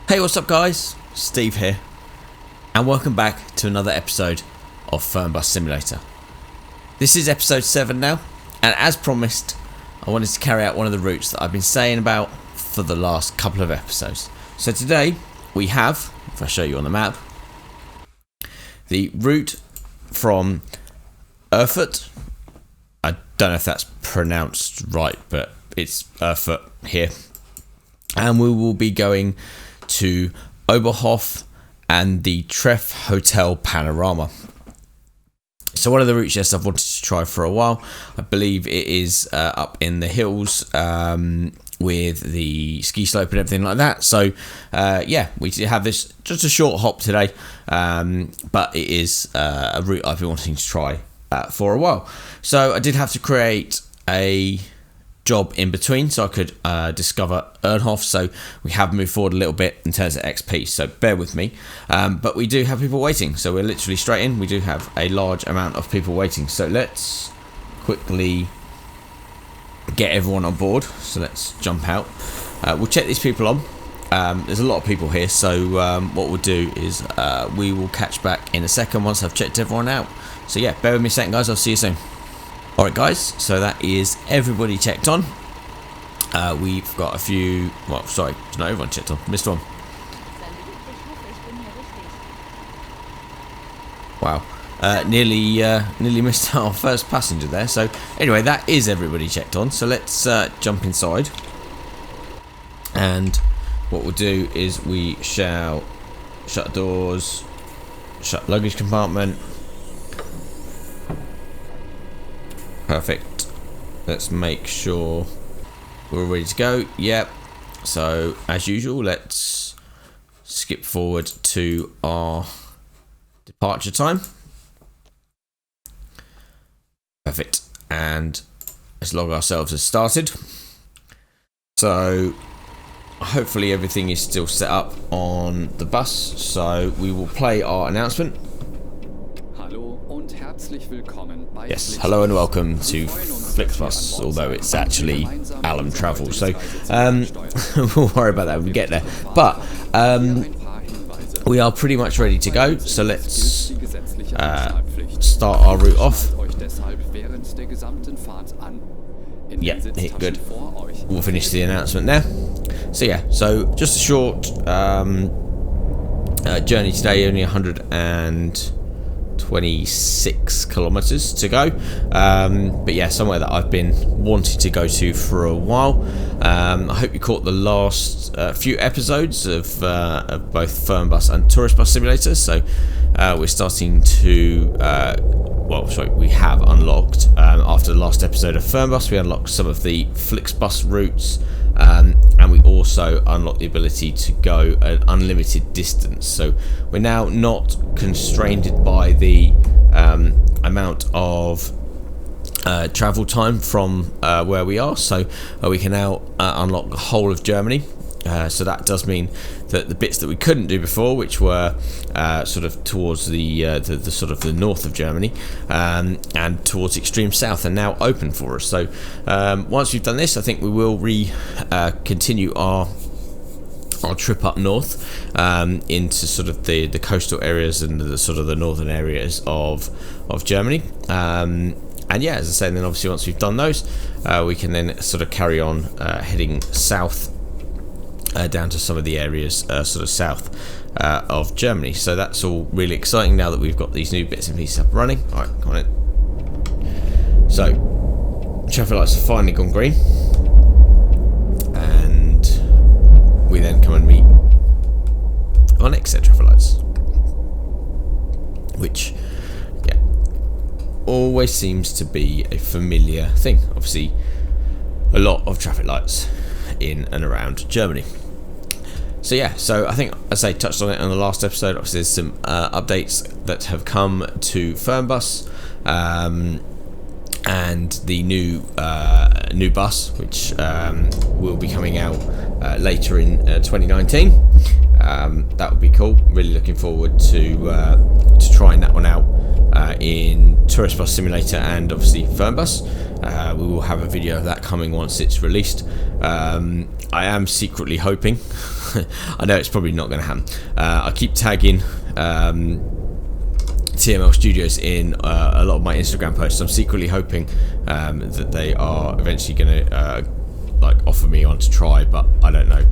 Hey, what's up guys? Steve here, and welcome back to another episode of Fernbus Simulator. This is episode 7 now, and as promised, I wanted to carry out one of the routes that I've been saying about for the last couple of episodes. So today we have, if I show you on the map, the route from Erfurt. I don't know if that's pronounced right, but it's Erfurt here, and we will be going to Oberhof and the Treff Hotel Panorama. So one of the routes, yes, I've wanted to try for a while. I believe it is up in the hills with the ski slope and everything like that. So yeah, we have this just a short hop today, but it is a route I've been wanting to try for a while. So I did have to create a job in between so I could discover Ernhof, so we have moved forward a little bit in terms of XP, so bear with me, but we do have people waiting, so we're literally straight in. We do have a large amount of people waiting, so let's quickly get everyone on board. So let's jump out. We'll check these people on. There's a lot of people here, so what we'll do is we will catch back in a second once I've checked everyone out. So yeah, bear with me a second guys, I'll see you soon. Alright guys, so that is everybody checked on. We've got a few, well sorry, not everyone checked on, missed one. Wow, nearly missed our first passenger there. So anyway, that is everybody checked on, so let's jump inside. And what we'll do is we shall shut the doors, shut luggage compartment. Perfect. Let's make sure we're ready to go. Yep. So as usual, let's skip forward to our departure time. Perfect. And let's log ourselves as started. So hopefully everything is still set up on the bus. So we will play our announcement. Yes, hello and welcome to Fernbus, although it's actually Allum travel, so we'll worry about that when we get there. But we are pretty much ready to go, so let's start our route off. Yeah, good. We'll finish the announcement there. So yeah, so just a short journey today, only 126 kilometers to go, but yeah, somewhere that I've been wanting to go to for a while. I hope you caught the last few episodes of both Fernbus and Tourist Bus Simulator. So we're starting to we have unlocked after the last episode of Fernbus, we unlocked some of the Flixbus routes, and we also unlocked the ability to go an unlimited distance. So we're now not constrained by the amount of travel time from where we are, so we can now unlock the whole of Germany. So that does mean that the bits that we couldn't do before, which were sort of towards the sort of the north of Germany and towards extreme south, are now open for us. So once we've done this, I think we will continue our trip up north into sort of the coastal areas and the sort of the northern areas of Germany. And yeah, as I say, then obviously once we've done those, we can then sort of carry on heading south down to some of the areas sort of south of Germany. So that's all really exciting now that we've got these new bits and pieces up and running. Alright, come on in. So traffic lights have finally gone green, and we then come and meet our next set of traffic lights, which yeah, always seems to be a familiar thing. Obviously a lot of traffic lights in and around Germany. So yeah, so I think, as I touched on it on the last episode, obviously there's some updates that have come to Fernbus, and the new bus, which will be coming out later in 2019. That would be cool. Really looking forward to trying that one out in Tourist Bus Simulator and obviously Fernbus. we will have a video of that coming once it's released. I am secretly hoping, I know it's probably not going to happen, I keep tagging tml-studios in a lot of my Instagram posts. I'm secretly hoping that they are eventually going to like offer me on to try, but I don't know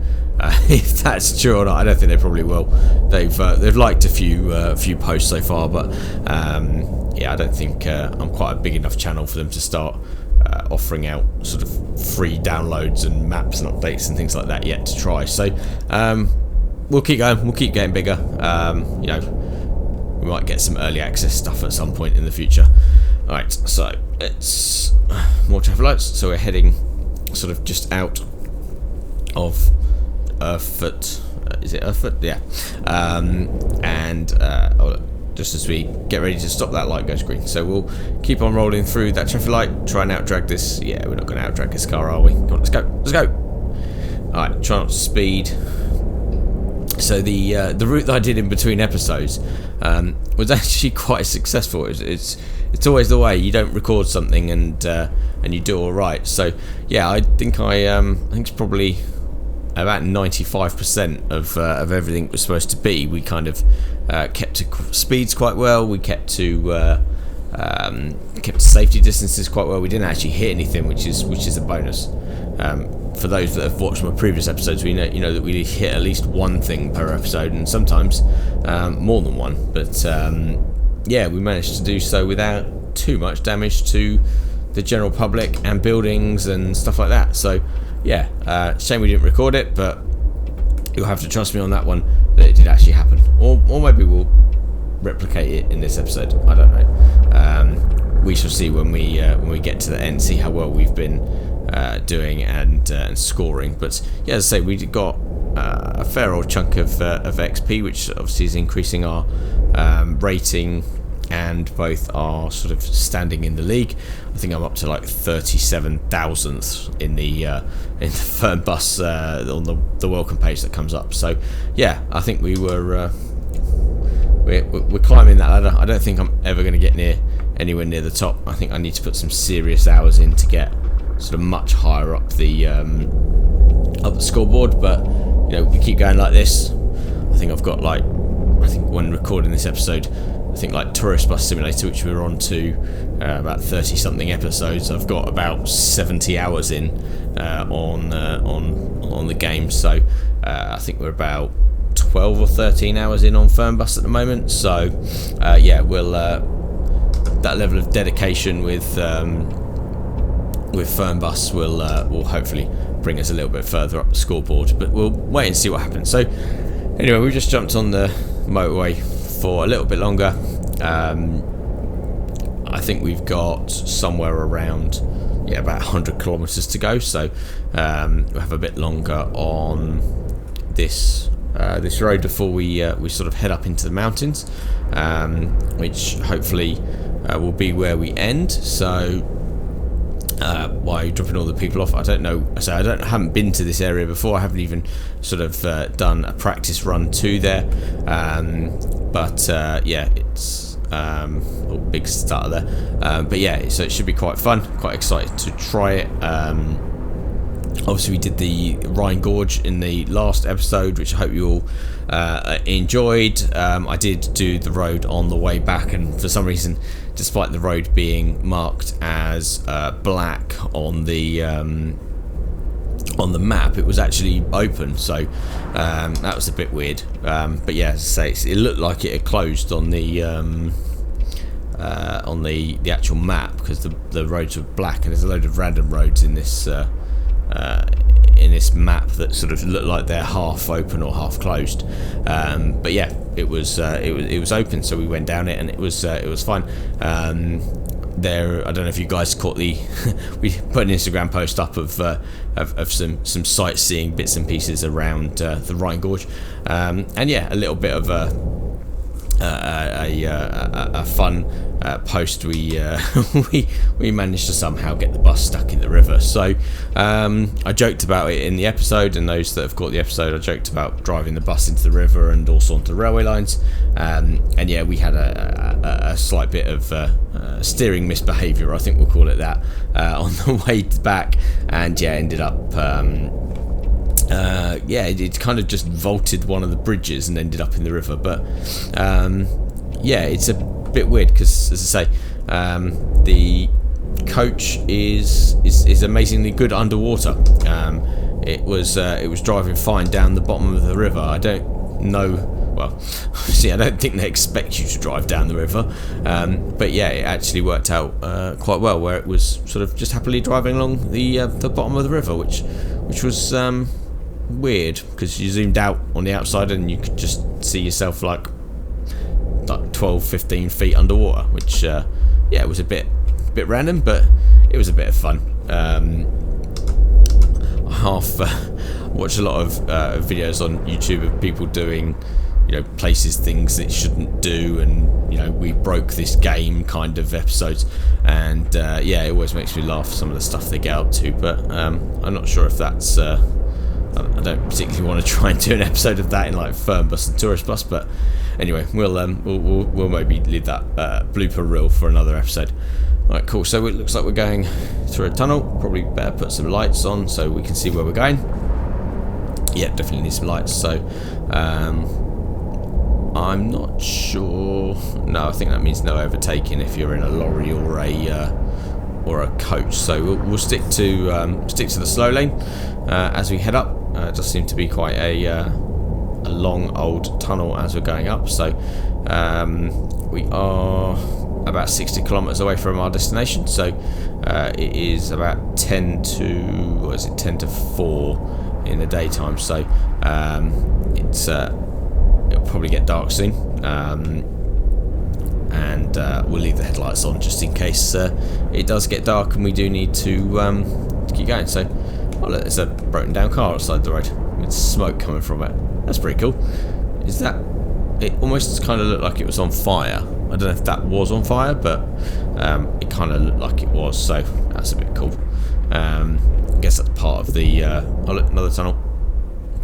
if that's true or not. I don't think they probably will. They've liked a few posts so far, but yeah, I don't think I'm quite a big enough channel for them to start offering out sort of free downloads and maps and updates and things like that yet to try. So we'll keep going. We'll keep getting bigger. You know, we might get some early access stuff at some point in the future. Alright, so it's more traffic lights. So we're heading sort of just out of Erfurt. Is it Erfurt? Yeah. Just as we get ready to stop, that light goes green. So we'll keep on rolling through that traffic light, try and outdrag this. Yeah, we're not going to outdrag this car, are we? Come on, let's go. Let's go. Alright, try not to speed. So the route that I did in between episodes was actually quite successful. It's always the way. You don't record something and you do all right. So yeah, I think it's probably about 95% of everything was supposed to be. We kind of kept to speeds quite well. We kept to safety distances quite well. We didn't actually hit anything, which is a bonus. For those that have watched my previous episodes, we know that we hit at least one thing per episode, and sometimes more than one. But yeah, we managed to do so without too much damage to the general public and buildings and stuff like that. So yeah, shame we didn't record it, but you'll have to trust me on that one that it did actually happen, or maybe we'll replicate it in this episode. I don't know. We shall see when we get to the end, see how well we've been doing and scoring. But yeah, as I say, we got a fair old chunk of XP, which obviously is increasing our rating and both our sort of standing in the league. I think I'm up to like 37,000th in the Fernbus on the welcome page that comes up. So yeah, I think we're climbing that ladder. I don't think I'm ever going to get anywhere near the top. I think I need to put some serious hours in to get sort of much higher up the scoreboard. But you know, we keep going like this. I think I've got when recording this episode, I think like Tourist Bus Simulator, which we were on to about 30 something episodes, I've got about 70 hours in on the game. So I think we're about 12 or 13 hours in on Fernbus at the moment. So yeah, we'll that level of dedication with Fernbus will hopefully bring us a little bit further up the scoreboard, but we'll wait and see what happens. So anyway, we just jumped on the motorway for a little bit longer. I think we've got somewhere around about 100 kilometers to go, so we'll have a bit longer on this road before we sort of head up into the mountains, which hopefully will be where we end. So why are you dropping all the people off? I don't know. So I haven't been to this area before. I haven't even sort of done a practice run to there. But yeah, it's a big starter there. But yeah, so it should be quite fun. Quite excited to try it. Obviously, we did the Rhine Gorge in the last episode, which I hope you all enjoyed. I did do the road on the way back, and for some reason, despite the road being marked as black on the map, it was actually open. So that was a bit weird. But yeah, as I say, it looked like it had closed on the actual map, because the roads were black, and there's a load of random roads in this map that sort of look like they're half open or half closed. But yeah, it was open, so we went down it, and it was fine. There, I don't know if you guys caught we put an Instagram post up of some sightseeing bits and pieces around the Rhine Gorge, and yeah, a little bit of a fun post, we we managed to somehow get the bus stuck in the river. So I joked about it in the episode, and those that have caught the episode, I joked about driving the bus into the river and also onto the railway lines. And yeah, we had a slight bit of steering misbehaviour, I think we'll call it that, on the way back, and yeah, ended up it kind of just vaulted one of the bridges and ended up in the river. But yeah, it's a bit weird because, as I say, the coach is amazingly good underwater. It was driving fine down the bottom of the river. I don't know. Well, see, I don't think they expect you to drive down the river, but yeah, it actually worked out quite well, where it was sort of just happily driving along the bottom of the river, which was weird, because you zoomed out on the outside and you could just see yourself like 12-15 feet underwater, which yeah, it was a bit random, but it was a bit of fun. I watched a lot of videos on YouTube of people doing, places, things that shouldn't do, and we broke this game kind of episodes, and yeah, it always makes me laugh, some of the stuff they get up to. But I'm not sure if that's I don't particularly want to try and do an episode of that in like Fernbus and Tourist Bus, but anyway, we'll maybe leave that blooper reel for another episode. Alright, cool. So it looks like we're going through a tunnel. Probably better put some lights on so we can see where we're going. Yeah, definitely need some lights. So I'm not sure. No, I think that means no overtaking if you're in a lorry or a coach. So we'll stick to the slow lane as we head up. It does seem to be quite a long old tunnel as we're going up. So we are about 60 kilometers away from our destination. So it is about 10 to 4 in the daytime. So it'll probably get dark soon. And we'll leave the headlights on just in case it does get dark and we do need to keep going. So, oh look, there's a broken down car outside the road with smoke coming from it. That's pretty cool. Is that? It almost kind of looked like it was on fire. I don't know if that was on fire, but it kind of looked like it was. So that's a bit cool. I guess that's part of the. Oh look, another tunnel.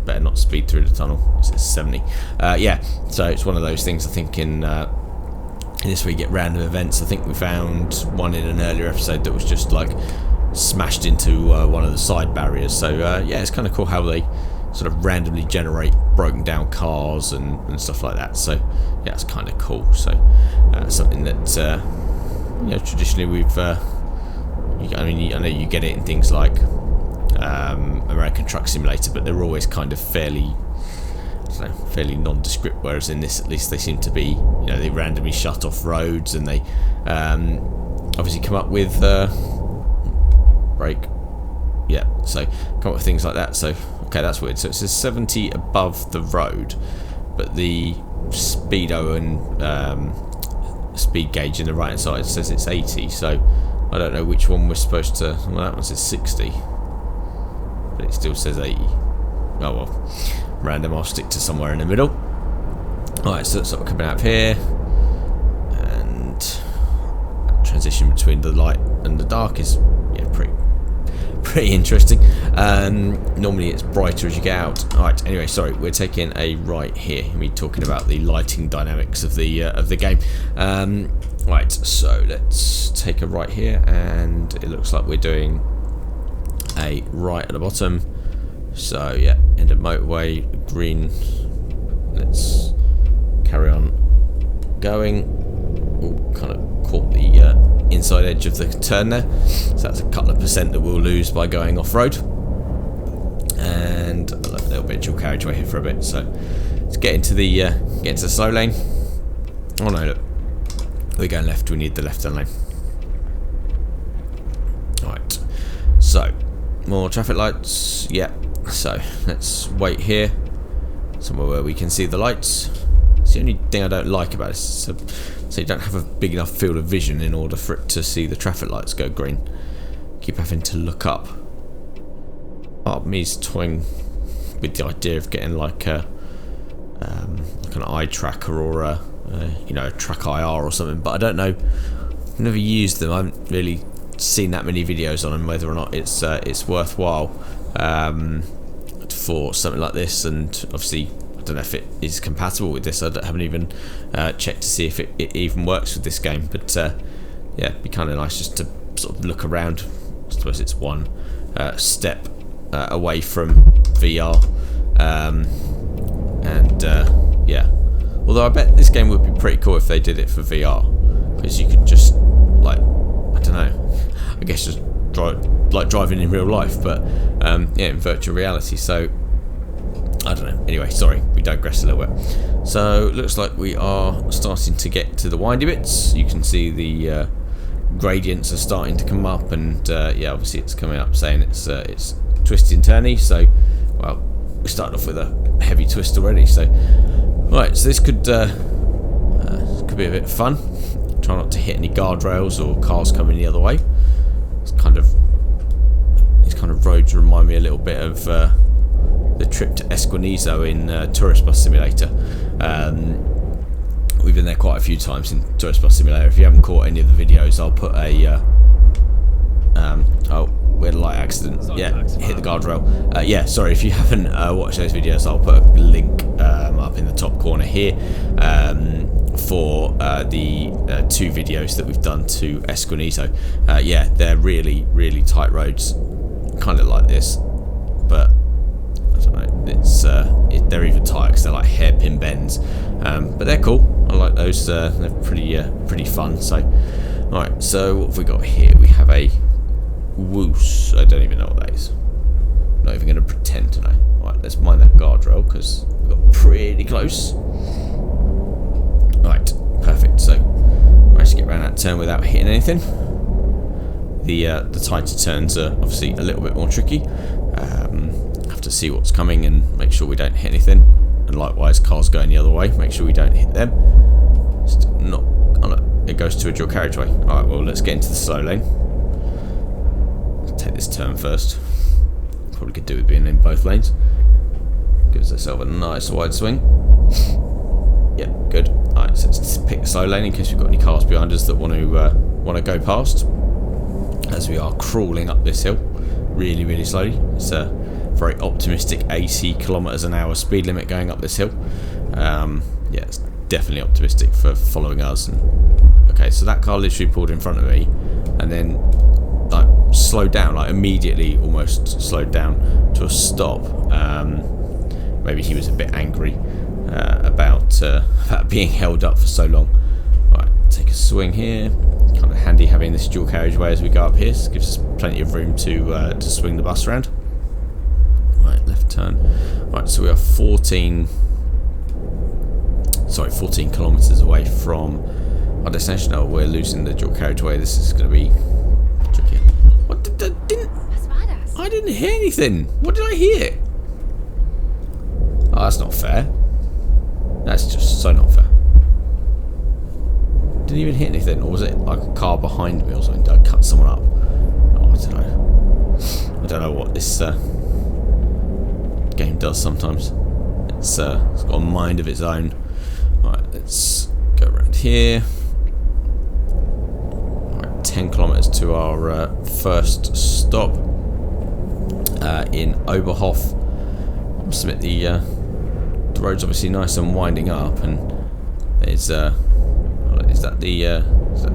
Better not speed through the tunnel. It says 70. Yeah, so it's one of those things. I think in this we get random events. I think we found one in an earlier episode that was just like smashed into one of the side barriers. So yeah, it's kind of cool how they sort of randomly generate broken down cars and stuff like that. So yeah, it's kind of cool. So something that traditionally we've I know you get it in things like American Truck Simulator, but they're always kind of fairly nondescript, whereas in this at least they seem to be, they randomly shut off roads, and they obviously come up with brake, yeah, so come up with things like that. So okay, that's weird. So it says 70 above the road, but the speedo and speed gauge in the right hand side says it's 80, so I don't know which one we're supposed to. Well, that one says 60, but it still says 80. Oh well, random. I'll stick to somewhere in the middle. Alright, so that's sort of coming up here, and transition between the light and the dark is pretty interesting. Normally it's brighter as you get out. Alright, anyway, sorry, we're taking a right here. We're talking about the lighting dynamics of the game. Right, so let's take a right here, and it looks like we're doing a right at the bottom. So yeah, end of motorway, green. Let's carry on going. Ooh, kind of caught the inside edge of the turn there, so that's a couple of percent that we'll lose by going off road. And a little bit of dual carriageway here for a bit. So let's get into the slow lane. Oh no, look, we're going left. We need the left turn lane. All right, so more traffic lights. Yeah. So let's wait here, somewhere where we can see the lights. It's the only thing I don't like about this. So you don't have a big enough field of vision in order for it to see the traffic lights go green. Keep having to look up. Part of me's toying with the idea of getting like an eye tracker or a you know, track IR or something. But I don't know. I've never used them. I haven't really seen that many videos on them, whether or not it's worthwhile for something like this. And obviously, I don't know if it is compatible with this. I haven't even checked to see if it even works with this game. But yeah, it'd be kind of nice just to sort of look around. I suppose it's one step away from VR, and yeah. Although I bet this game would be pretty cool if they did it for VR, because you could just, like, I don't know, I guess just drive, like driving in real life, but yeah, in virtual reality. So I don't know. Anyway, sorry, we digress a little bit. So it looks like we are starting to get to the windy bits. You can see the gradients are starting to come up, and yeah, obviously it's coming up saying it's twisty and turny. So, well, we started off with a heavy twist already. So, right, so this could be a bit of fun. Try not to hit any guardrails or cars coming the other way. These kind of roads remind me a little bit of the trip to Esquinizo in Tourist Bus Simulator. We've been there quite a few times in Tourist Bus Simulator. If you haven't caught any of the videos, I'll put a oh, we had a light accident. Yeah, hit the guardrail. Yeah, sorry, if you haven't watched those videos, I'll put a link up in the top corner here for the 2 videos that we've done to Esquinizo. Yeah, they're really, really tight roads, kind of like this, but I don't know, it's they're even tighter because they're like hairpin bends, but they're cool. I like those. They're pretty fun. So, all right. So what have we got here? We have a woos. I don't even know what that is. Not even going to pretend to know. All right, let's mind that guardrail because we got pretty close. Right, perfect. So managed to get around that turn without hitting anything. The tighter turns are obviously a little bit more tricky. Have to see what's coming and make sure we don't hit anything. And likewise, cars going the other way, make sure we don't hit them. Just not. It goes to a dual carriageway. Alright, well, let's get into the slow lane. Let's take this turn first. Probably could do with being in both lanes. Gives ourselves a nice wide swing. Yeah, good. Alright, so let's pick the slow lane in case we've got any cars behind us that want to go past. As we are crawling up this hill, really, really slowly. It's a very optimistic 80 kilometers an hour speed limit going up this hill. Yeah, it's definitely optimistic for following us. And, okay, so that car literally pulled in front of me and then like slowed down, like immediately almost slowed down to a stop. Maybe he was a bit angry about being held up for so long. Right, take a swing here. Kind of handy having this dual carriageway as we go up here. This gives us plenty of room to swing the bus around. Right, left turn. Right, so we are 14 kilometers away from our destination. Oh, we're losing the dual carriageway. This is going to be tricky. What I didn't hear anything. What did I hear? Oh, that's not fair. That's just so not fair. Didn't even hit anything, or was it like a car behind me or something? Did I cut someone up? Oh, I don't know. I don't know what this game does sometimes. It's got a mind of its own. Alright, let's go around here. Alright, 10 kilometers to our first stop in Oberhof. I must admit the road's obviously nice and winding up, and there's is that the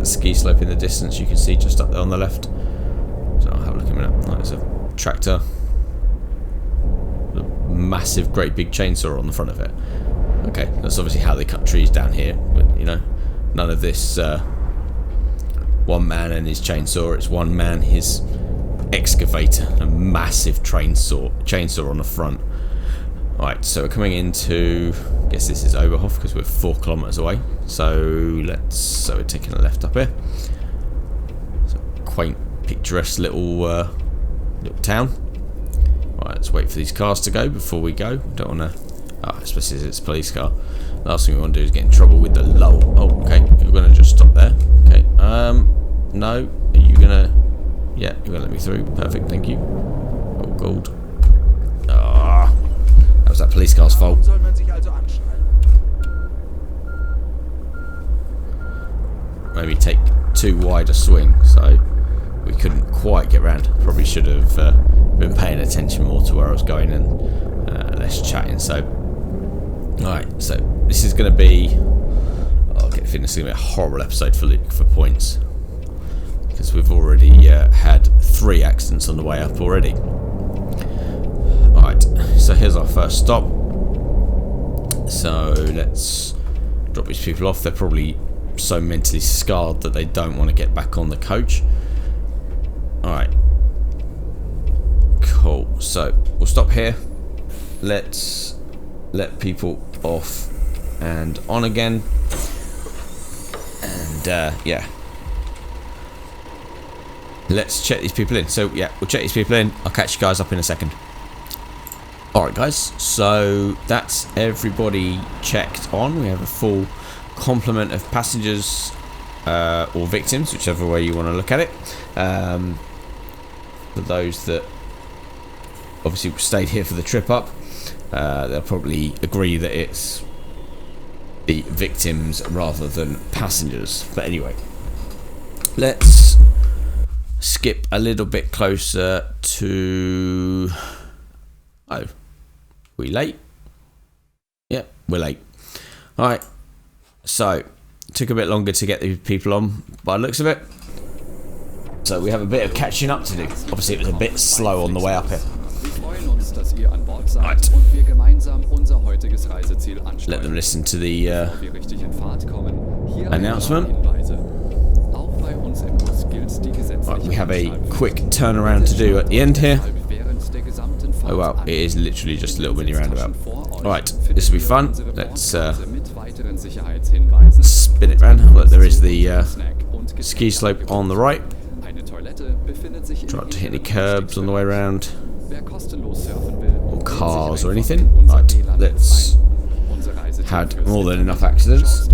ski slope in the distance you can see just up there on the left? So I'll have a look in a minute. Right, there's a tractor, a massive, great big chainsaw on the front of it. Okay, that's obviously how they cut trees down here. But, you know, none of this one man and his chainsaw. It's one man, his excavator, a massive chainsaw on the front. Right, so we're coming into, I guess this is Oberhof because we're 4 kilometers away. So we're taking a left up here. So quaint, picturesque little town. Right, let's wait for these cars to go before we go. Don't want to, especially if it's a police car. Last thing we want to do is get in trouble with the law. Oh, okay, you're going to just stop there. Okay, no, are you going to, yeah, you're going to let me through. Perfect, thank you. Oh, gold. That was that police car's fault. too wide a swing, so we couldn't quite get round. Probably should have been paying attention more to where I was going and less chatting. So, alright, so this is going to be, I get the feeling this is going to be a horrible episode for points, because we've already had 3 accidents on the way up already. Alright, so here's our first stop. So let's drop these people off. They're probably so mentally scarred that they don't want to get back on the coach. Alright. Cool. So we'll stop here. Let's let people off and on again. And yeah. Let's check these people in. So yeah, we'll check these people in. I'll catch you guys up in a second. Alright guys, so that's everybody checked on. We have a full complement of passengers or victims, whichever way you want to look at it. For those that obviously stayed here for the trip up, they'll probably agree that it's the victims rather than passengers. But anyway, let's skip a little bit closer to... Oh, we late? Yep, we're late. Alright, so took a bit longer to get the people on by the looks of it. So we have a bit of catching up to do. Obviously it was a bit slow on the way up here. Right. Let them listen to the announcement. Right, we have a quick turnaround to do at the end here. Oh wow, it is literally just a little mini roundabout. Alright, this will be fun. Let's spin it round. Look, there is the ski slope on the right. Try not to hit any curbs on the way around. Or cars or anything. Right, let's... Had more than enough accidents.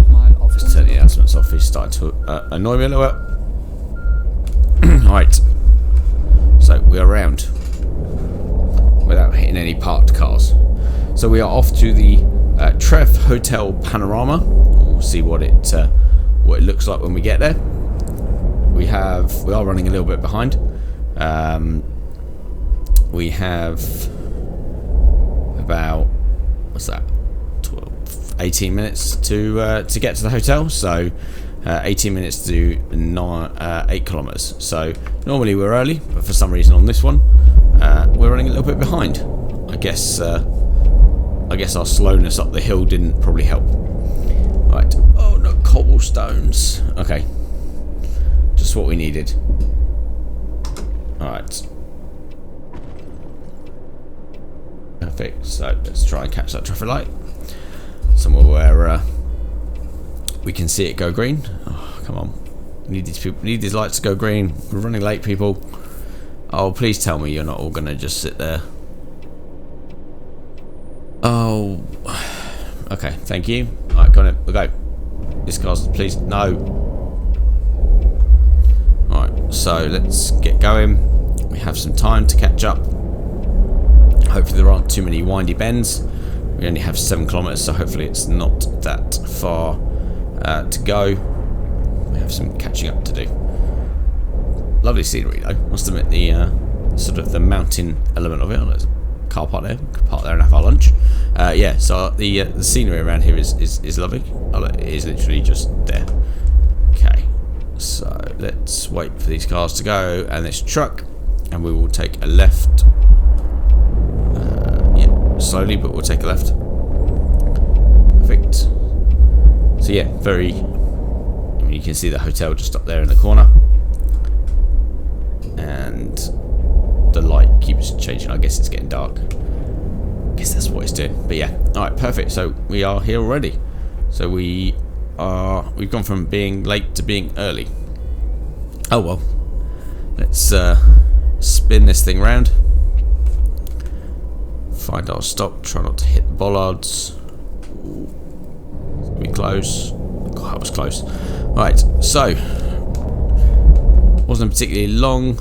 Just turn the announcements off, he's starting to annoy me a little bit. Alright, so we are round without hitting any parked cars. So we are off to the Treff Hotel Panorama. We'll see what it looks like when we get there. We are running a little bit behind. We have about, what's that, 18 minutes to get to the hotel. So 18 minutes to do 8 kilometers. So normally we're early, but for some reason on this one we're running a little bit behind. I guess our slowness up the hill didn't probably help. Right. Oh no, cobblestones. Okay. Just what we needed. Alright. Perfect. So let's try and catch that traffic light. Somewhere where we can see it go green. Oh, come on. We need these lights to go green. We're running late, people. Oh, please tell me you're not all going to just sit there. Oh. Okay, thank you. Alright, go on in. We'll go. This car's, please, no. Alright, so let's get going. We have some time to catch up. Hopefully there aren't too many windy bends. We only have 7 kilometers, so hopefully it's not that far to go. We have some catching up to do. Lovely scenery though. Must admit the sort of the mountain element of it. Oh, there's a car park there. We could park there and have our lunch. Yeah. So the scenery around here is lovely. Oh, it is literally just there. Okay. So let's wait for these cars to go and this truck, and we will take a left. Yeah, slowly, but we'll take a left. Perfect. So yeah, very. I mean, you can see the hotel just up there in the corner. And the light keeps changing. I guess it's getting dark. I guess that's what it's doing. But yeah, alright, perfect. So we are here already. So we've gone from being late to being early. Oh well. Let's spin this thing round. Find our stop. Try not to hit the bollards. Ooh. It's gonna be close. God, that was close. Alright, so wasn't particularly long.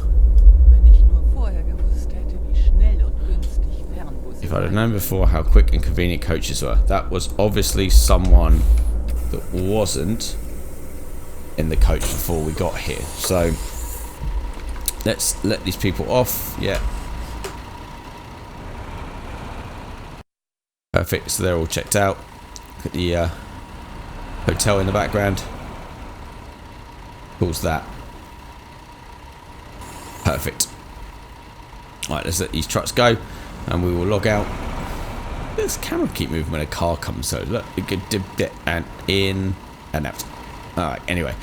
If I'd have known before how quick and convenient coaches were. That was obviously someone that wasn't in the coach before we got here. So let's let these people off. Yeah. Perfect. So they're all checked out. Look at the hotel in the background. Pulls that. Perfect. Right, let's let these trucks go, and we will log out. This camera keep moving when a car comes. So look, we could dip and in and out. All right. Anyway,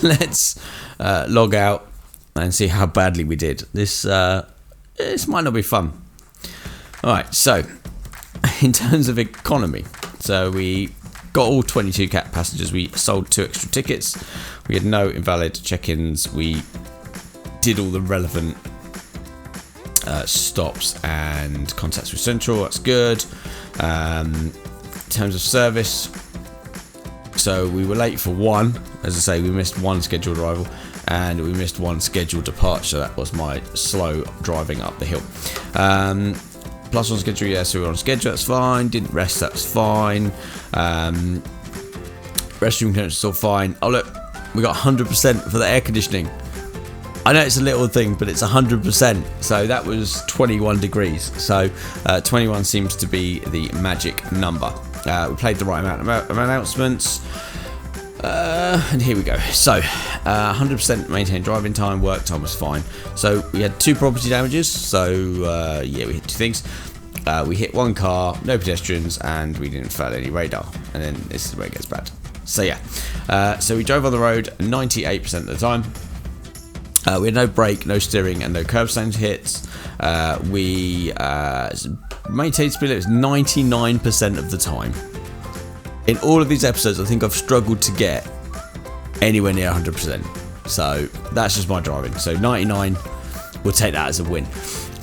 let's log out and see how badly we did. This might not be fun. All right. So in terms of economy, so we got all 22 cat passengers. We sold 2 extra tickets. We had no invalid check-ins. We did all the relevant stops and contacts with Central. That's good. In terms of service, so we were late for 1. As I say, we missed 1 scheduled arrival and we missed 1 scheduled departure. That was my slow driving up the hill. Plus on schedule, yeah, so we were on schedule, that's fine. Didn't rest, that's fine. Restroom clearance, still fine. Oh look, we got 100% for the air conditioning. I know it's a little thing, but it's 100%. So that was 21 degrees. So 21 seems to be the magic number. We played the right amount of announcements. And here we go. So 100% maintained driving time, work time was fine. So we had 2 property damages. So yeah, we hit 2 things. We hit 1 car, no pedestrians, and we didn't fail any radar. And then this is where it gets bad. So yeah, so we drove on the road 98% of the time. We had no brake, no steering, and no curb stones hits. We maintained speed limits 99% of the time. In all of these episodes, I think I've struggled to get anywhere near 100%. So that's just my driving. So 99, we'll take that as a win.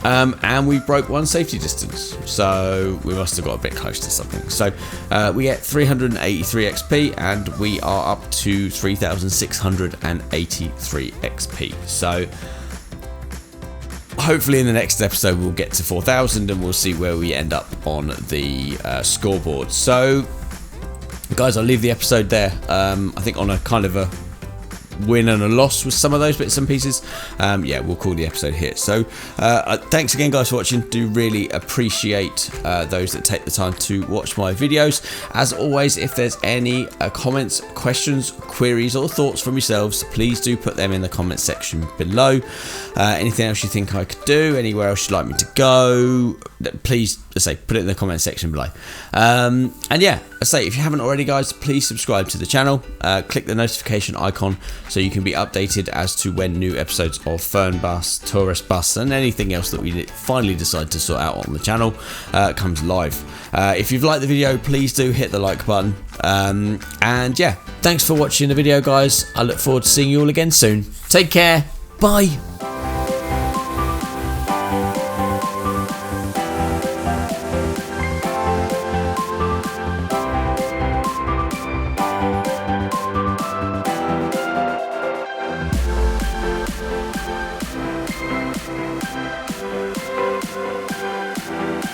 And we broke 1 safety distance. So we must have got a bit close to something. So we get 383 XP and we are up to 3,683 XP. So hopefully in the next episode we'll get to 4,000 and we'll see where we end up on the scoreboard. So guys, I'll leave the episode there. I think on a kind of a win and a loss with some of those bits and pieces. Yeah, we'll call the episode here. So thanks again guys for watching. Do really appreciate those that take the time to watch my videos. As always, if there's any comments, questions, queries or thoughts from yourselves, please do put them in the comment section below. Anything else you think I could do, anywhere else you'd like me to go, please put it in the comment section below. And yeah, if you haven't already guys, please subscribe to the channel, click the notification icon so you can be updated as to when new episodes of Fernbus, Tourist Bus and anything else that we finally decide to sort out on the channel comes live. If you've liked the video, please do hit the like button. And yeah, thanks for watching the video guys. I look forward to seeing you all again soon. Take care, bye.